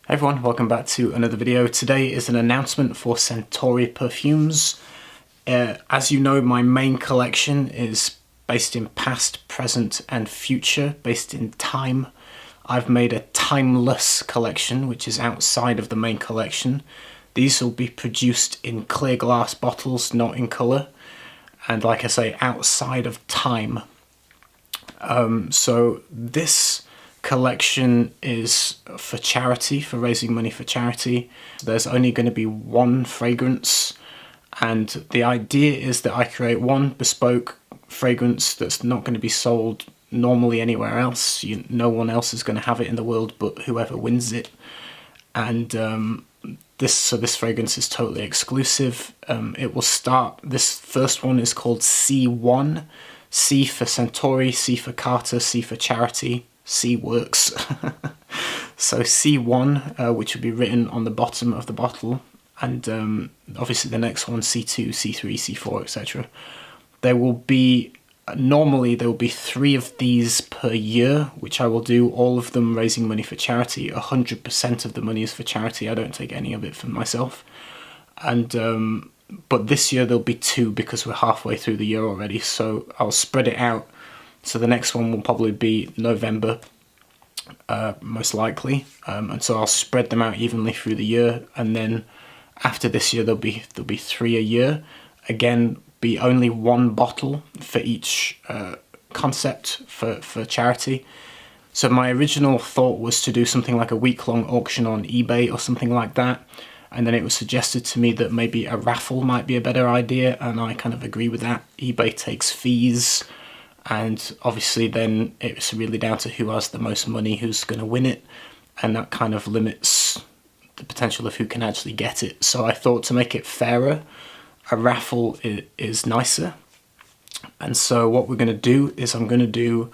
Hey everyone, welcome back to another video. Today is an announcement for Centauri perfumes. As you know, my main collection is based in past, present and future, based in time. I've made a timeless collection, which is outside of the main collection. These will be produced in clear glass bottles, not in colour. And like I say, outside of time. So this collection is for charity, for raising money for charity. There's only going to be one fragrance, and the idea is that I create one bespoke fragrance that's not going to be sold normally anywhere else. No one else is going to have it in the world but whoever wins it. And this fragrance is totally exclusive. It will start, this first one is called C1. C for Centauri, C for Carter, C for charity. C works. So C1, which will be written on the bottom of the bottle, and obviously the next one, C2, C3, C4, etc. There will be, normally there will be 3 of these per year, which I will do, all of them raising money for charity. 100% of the money is for charity. I don't take any of it for myself. And but this year there'll be 2 because we're halfway through the year already, so I'll spread it out. So the next one will probably be November, most likely, and so I'll spread them out evenly through the year. And then after this year, there'll be 3 a year. Again, be only 1 bottle for each concept for charity. So my original thought was to do something like a week-long auction on eBay or something like that. And then it was suggested to me that maybe a raffle might be a better idea, and I kind of agree with that. eBay takes fees. And obviously then it's really down to who has the most money, who's going to win it. And that kind of limits the potential of who can actually get it. So I thought, to make it fairer, a raffle is nicer. And so what we're going to do is I'm going to do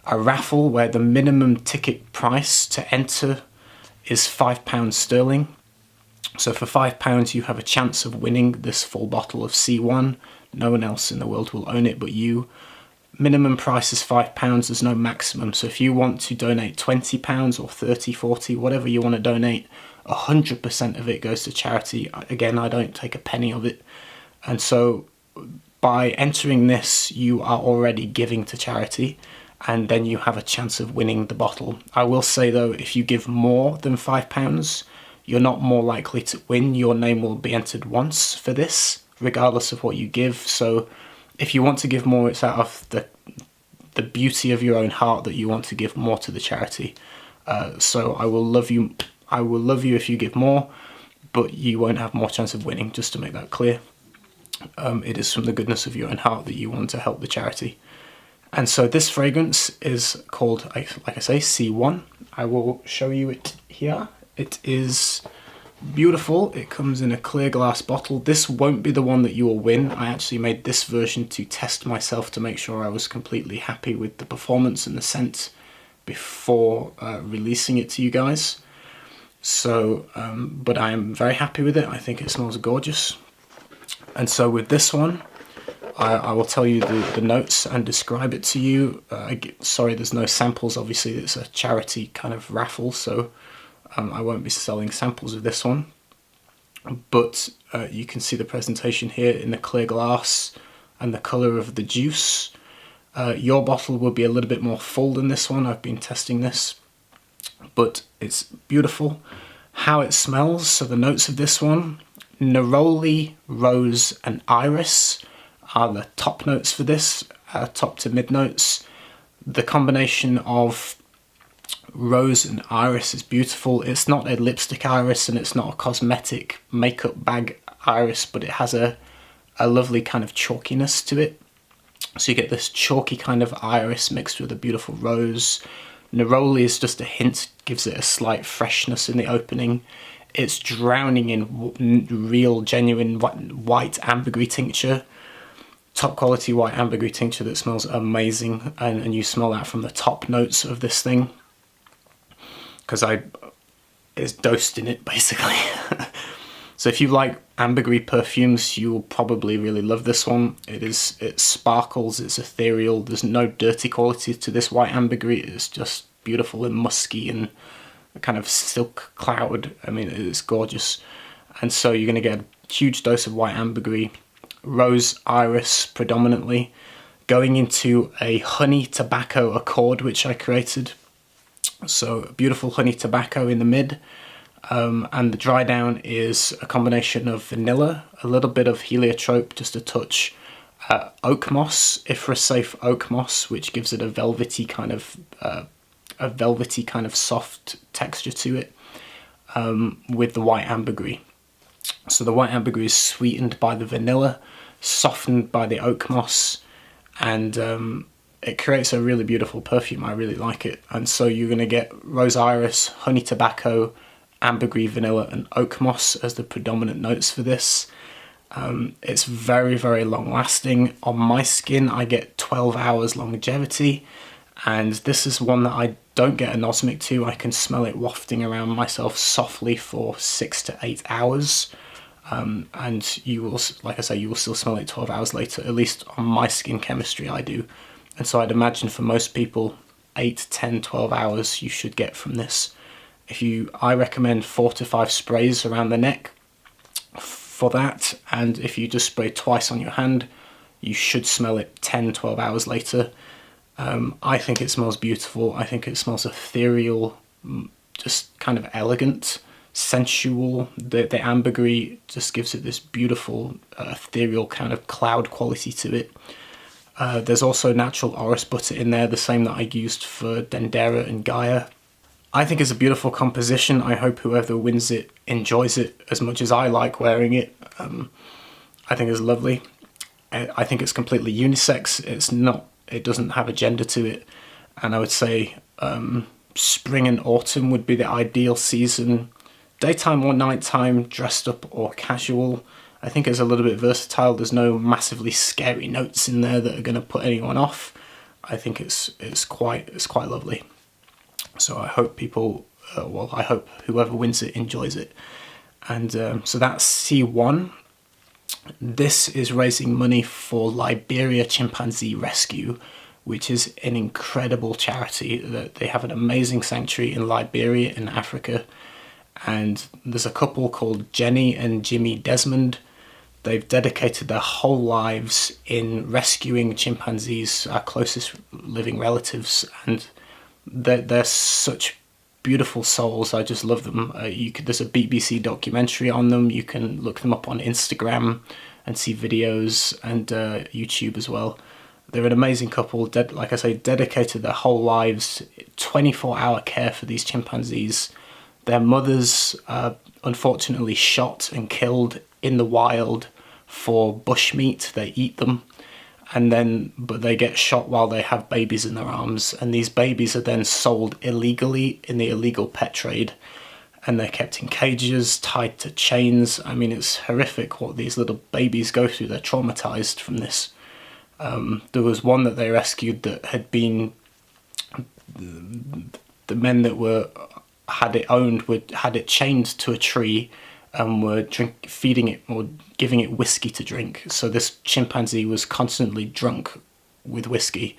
a raffle where the minimum ticket price to enter is £5 sterling. So for £5 you have a chance of winning this full bottle of C1. No one else in the world will own it but you. Minimum price is £5, there's no maximum. So if you want to donate £20 or 30, 40, whatever you want to donate, 100% of it goes to charity. Again, I don't take a penny of it. And so by entering this, you are already giving to charity, and then you have a chance of winning the bottle. I will say though, if you give more than £5, you're not more likely to win. Your name will be entered once for this, regardless of what you give. So if you want to give more, it's out of the beauty of your own heart that you want to give more to the charity. So I will love you if you give more, but you won't have more chance of winning, just to make that clear. It is from the goodness of your own heart that you want to help the charity. And so this fragrance is called, like I say, C1. I will show you it here. It is beautiful. It comes in a clear glass bottle. This won't be the one that you will win. I actually made this version to test myself to make sure I was completely happy with the performance and the scent before releasing it to you guys. So, but I am very happy with it. I think it smells gorgeous. And so with this one, I will tell you the notes and describe it to you. Sorry, there's no samples. Obviously, it's a charity kind of raffle, so I won't be selling samples of this one, but you can see the presentation here in the clear glass and the colour of the juice. Your bottle will be a little bit more full than this one. I've been testing this, but it's beautiful. How it smells, so the notes of this one, neroli, rose and iris are the top notes for this, top to mid notes. The combination of rose and iris is beautiful. It's not a lipstick iris and it's not a cosmetic makeup bag iris, but it has a lovely kind of chalkiness to it. So you get this chalky kind of iris mixed with a beautiful rose. Neroli is just a hint, gives it a slight freshness in the opening. It's drowning in real, genuine white ambergris tincture. Top quality white ambergris tincture that smells amazing, and you smell that from the top notes of this thing, because it's dosed in it basically. So if you like ambergris perfumes, you will probably really love this one. It sparkles, it's ethereal, there's no dirty quality to this white ambergris. It's just beautiful and musky and kind of silk cloud. I mean, it's gorgeous. And so you're going to get a huge dose of white ambergris, rose iris predominantly, going into a honey tobacco accord, which I created. So beautiful honey tobacco in the mid. And the dry down is a combination of vanilla, a little bit of heliotrope, just a touch, oak moss, Ifra-safe oak moss, which gives it a velvety kind of soft texture to it, with the white ambergris. So the white ambergris is sweetened by the vanilla, softened by the oak moss, and it creates a really beautiful perfume. I really like it. And so you're going to get rose iris, honey tobacco, ambergris, vanilla, and oak moss as the predominant notes for this. It's very, very long lasting. On my skin, I get 12 hours longevity, and this is one that I don't get anosmic to. I can smell it wafting around myself softly for 6 to 8 hours. And you will, like I say, you will still smell it 12 hours later. At least on my skin chemistry, I do. And so I'd imagine for most people, 8, 10, 12 hours you should get from this. I recommend 4 to 5 sprays around the neck for that. And if you just spray twice on your hand, you should smell it 10, 12 hours later. I think it smells beautiful. I think it smells ethereal, just kind of elegant, sensual. The ambergris just gives it this beautiful, ethereal kind of cloud quality to it. There's also natural orris butter in there, the same that I used for Dendera and Gaia. I think it's a beautiful composition. I hope whoever wins it enjoys it as much as I like wearing it. I think it's lovely. I think it's completely unisex. It doesn't have a gender to it. And I would say spring and autumn would be the ideal season. Daytime or nighttime, dressed up or casual. I think it's a little bit versatile. There's no massively scary notes in there that are going to put anyone off. I think it's quite lovely. So I hope I hope whoever wins it enjoys it. And so that's C1. This is raising money for Liberia Chimpanzee Rescue, which is an incredible charity. They have an amazing sanctuary in Liberia in Africa. And there's a couple called Jenny and Jimmy Desmond. They've dedicated their whole lives in rescuing chimpanzees, our closest living relatives, and they're such beautiful souls. I just love them. There's a BBC documentary on them. You can look them up on Instagram and see videos, and YouTube as well. They're an amazing couple. Like I say, dedicated their whole lives, 24-hour care for these chimpanzees. Their mothers unfortunately shot and killed in the wild for bushmeat. They eat them, but they get shot while they have babies in their arms, and these babies are then sold illegally in the illegal pet trade, and they're kept in cages, tied to chains. I mean, it's horrific what these little babies go through. They're traumatized from this. There was one that they rescued that had been, the men that had it chained to a tree and were feeding it or giving it whiskey to drink. So this chimpanzee was constantly drunk with whiskey.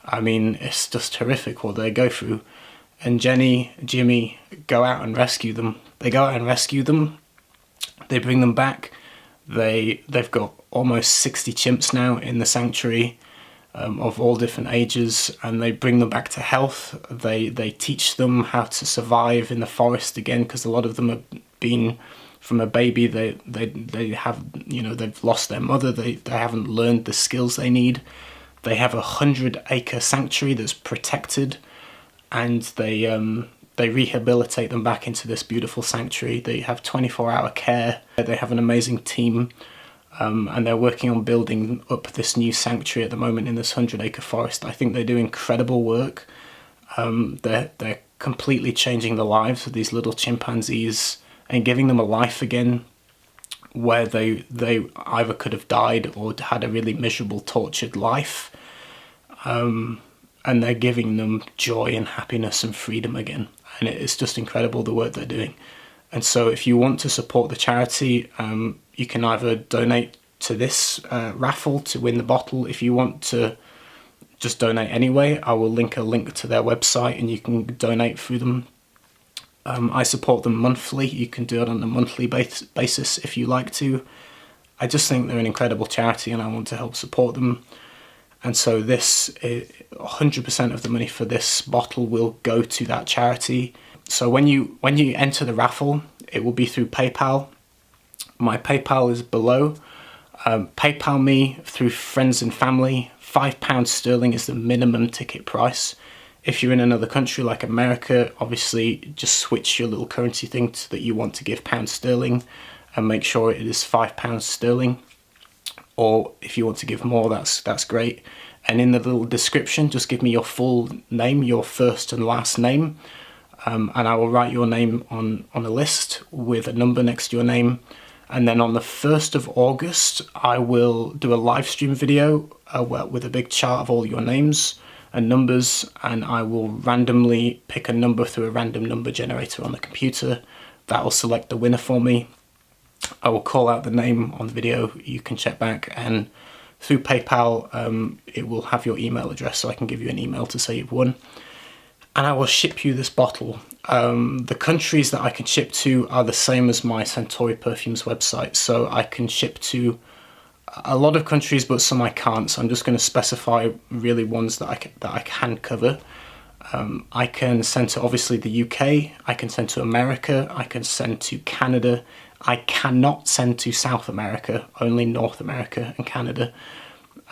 I mean, it's just horrific what they go through. And Jenny, Jimmy go out and rescue them. They bring them back. They've got almost 60 chimps now in the sanctuary, of all different ages, and they bring them back to health. They teach them how to survive in the forest again, because a lot of them have been, from a baby, they have, they've lost their mother. They haven't learned the skills they need. They have a 100-acre sanctuary that's protected, and they rehabilitate them back into this beautiful sanctuary. They have 24-hour care. They have an amazing team. And they're working on building up this new sanctuary at the moment in this 100-acre forest. I think they do incredible work. They're completely changing the lives of these little chimpanzees and giving them a life again, where they either could have died or had a really miserable, tortured life. And they're giving them joy and happiness and freedom again. And it's just incredible the work they're doing. And so if you want to support the charity, you can either donate to this raffle to win the bottle. If you want to just donate anyway, I will link a link to their website and you can donate through them. I support them monthly. You can do it on a monthly basis if you like to. I just think they're an incredible charity and I want to help support them. And so this, 100% of the money for this bottle will go to that charity. So when you enter the raffle, it will be through PayPal. My PayPal is below. PayPal me through friends and family. £5 sterling is the minimum ticket price. If you're in another country like America, obviously just switch your little currency thing so that you want to give pound sterling and make sure it is £5 sterling. Or if you want to give more, that's great. And in the little description, just give me your full name, your first and last name, and I will write your name on a list with a number next to your name. And then on the 1st of August, I will do a live stream video with a big chart of all your names and numbers, and I will randomly pick a number through a random number generator on the computer. That will select the winner for me. I will call out the name on the video, you can check back, and through PayPal it will have your email address so I can give you an email to say you've won. And I will ship you this bottle. The countries that I can ship to are the same as my Centauri Perfumes website, so I can ship to a lot of countries but some I can't, so I'm just going to specify really ones that I can cover. I can send to obviously the UK, I can send to America, I can send to Canada. I cannot send to South America, only North America and Canada.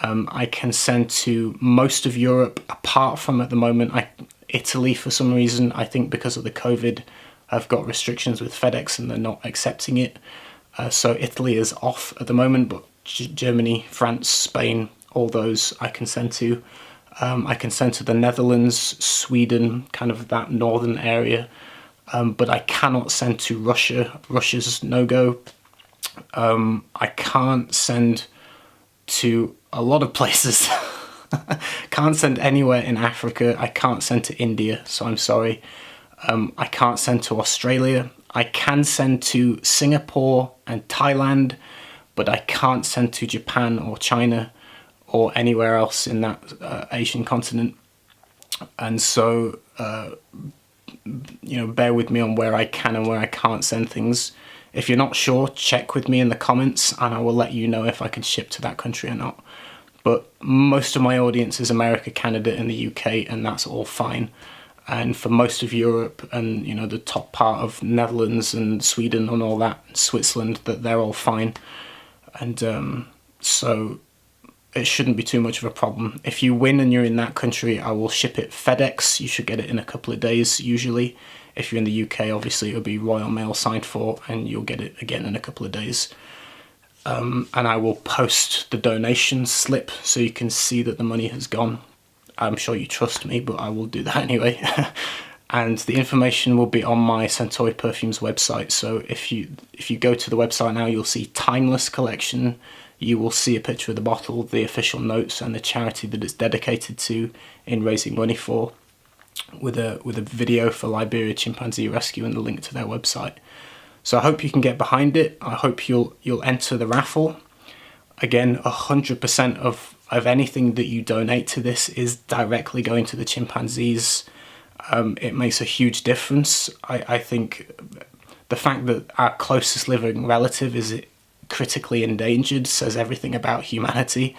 I can send to most of Europe, apart from at the moment, Italy for some reason, I think because of the COVID, have got restrictions with FedEx and they're not accepting it. So Italy is off at the moment, but Germany, France, Spain, all those I can send to. I can send to the Netherlands, Sweden, kind of that northern area. But I cannot send to Russia. Russia's no-go. I can't send to a lot of places. Can't send anywhere in Africa. I can't send to India, so I'm sorry. I can't send to Australia. I can send to Singapore and Thailand, but I can't send to Japan or China or anywhere else in that Asian continent. And so bear with me on where I can and where I can't send things. If you're not sure, check with me in the comments and I will let you know if I can ship to that country or not. But most of my audience is America, Canada and the UK, and that's all fine. And for most of Europe and the top part of Netherlands and Sweden and all that, Switzerland, that they're all fine. And so it shouldn't be too much of a problem. If you win and you're in that country, I will ship it FedEx. You should get it in a couple of days usually. If you're in the UK, obviously it'll be Royal Mail signed for and you'll get it again in a couple of days. And I will post the donation slip so you can see that the money has gone. I'm sure you trust me, but I will do that anyway. And the information will be on my Centauri Perfumes website. So if you go to the website now, you'll see Timeless Collection. You will see a picture of the bottle, the official notes, and the charity that it's dedicated to in raising money for, with a video for Liberia Chimpanzee Rescue and the link to their website. So I hope you can get behind it. I hope you'll enter the raffle. Again, 100% of anything that you donate to this is directly going to the chimpanzees. It makes a huge difference. I think the fact that our closest living relative is critically endangered says everything about humanity.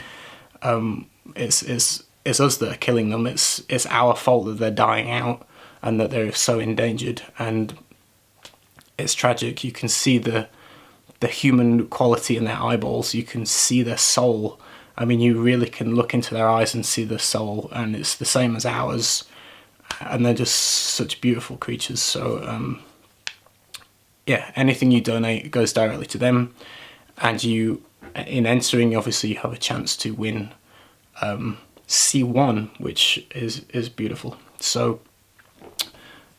It's us that are killing them. It's our fault that they're dying out and that they're so endangered. And it's tragic. You can see the human quality in their eyeballs. You can see their soul. I mean, you really can look into their eyes and see the soul, and it's the same as ours. And they're just such beautiful creatures. So, yeah, anything you donate goes directly to them. And you, in entering, obviously you have a chance to win C1, which is beautiful. So,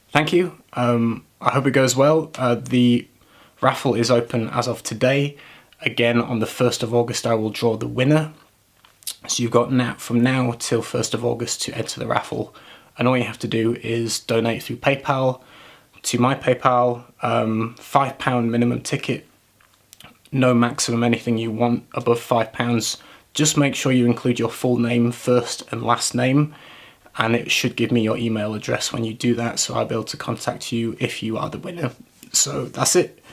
thank you. I hope it goes well. The raffle is open as of today. Again, on the 1st of August, I will draw the winner. So you've got from now till 1st of August to enter the raffle. And all you have to do is donate through PayPal to my PayPal, £5 minimum ticket, no maximum anything you want above £5. Just make sure you include your full name, first and last name, and it should give me your email address when you do that, so I'll be able to contact you if you are the winner. So that's it.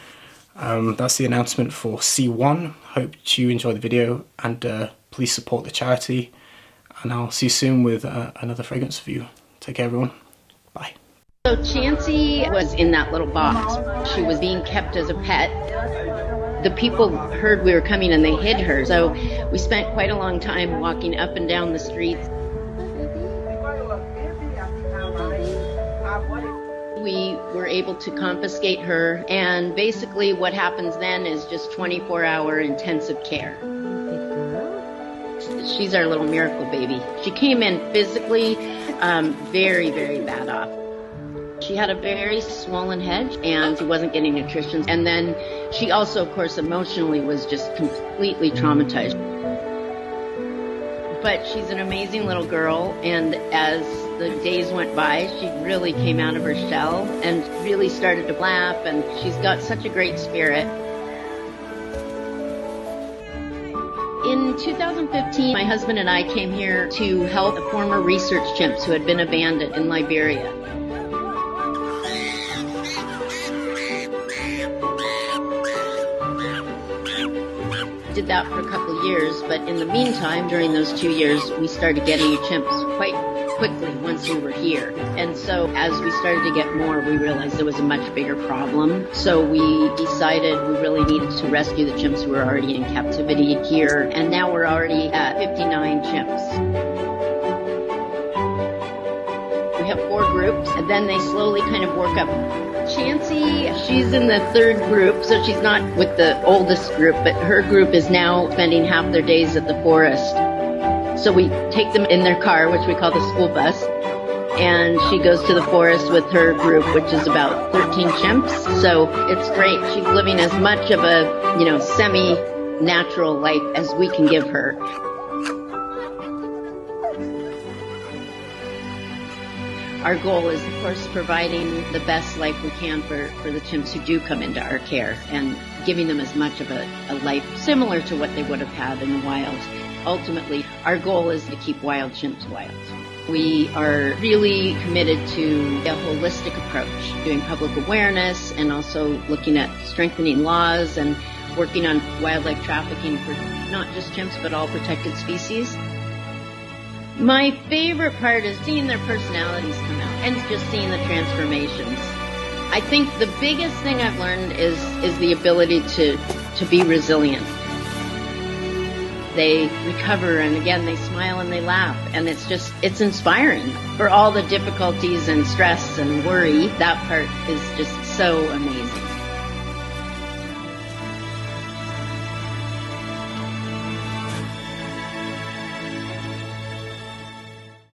That's the announcement for C1. Hope you enjoy the video, and please support the charity, and I'll see you soon with another fragrance review. Take care, everyone. Bye. So Chansey was in that little box. She was being kept as a pet. The people heard we were coming and they hid her. So we spent quite a long time walking up and down the streets. We were able to confiscate her, and basically what happens then is just 24-hour intensive care. She's our little miracle baby. She came in physically very, very bad off. She had a very swollen head, and she wasn't getting nutrition. And then she also, of course, emotionally was just completely traumatized. But she's an amazing little girl, and as the days went by, she really came out of her shell and really started to laugh, and she's got such a great spirit. In 2015, my husband and I came here to help the former research chimps who had been abandoned in Liberia. Did that for a couple of years, but in the meantime, during those 2 years, we started getting chimps quite quickly once we were here. And so as we started to get more, we realized there was a much bigger problem. So we decided we really needed to rescue the chimps who were already in captivity here. And now we're already at 59 chimps. We have 4 groups, and then they slowly kind of work up. Chansey, she's in the 3rd group, so she's not with the oldest group, but her group is now spending half their days at the forest. So we take them in their car, which we call the school bus, and she goes to the forest with her group, which is about 13 chimps. So it's great. She's living as much of a, semi-natural life as we can give her. Our goal is, of course, providing the best life we can for the chimps who do come into our care, and giving them as much of a life similar to what they would have had in the wild. Ultimately, our goal is to keep wild chimps wild. We are really committed to a holistic approach, doing public awareness and also looking at strengthening laws and working on wildlife trafficking for not just chimps but all protected species. My favorite part is seeing their personalities come out and just seeing the transformations. I think the biggest thing I've learned is the ability to be resilient. They recover, and again, they smile and they laugh, and it's inspiring. For all the difficulties and stress and worry, that part is just so amazing.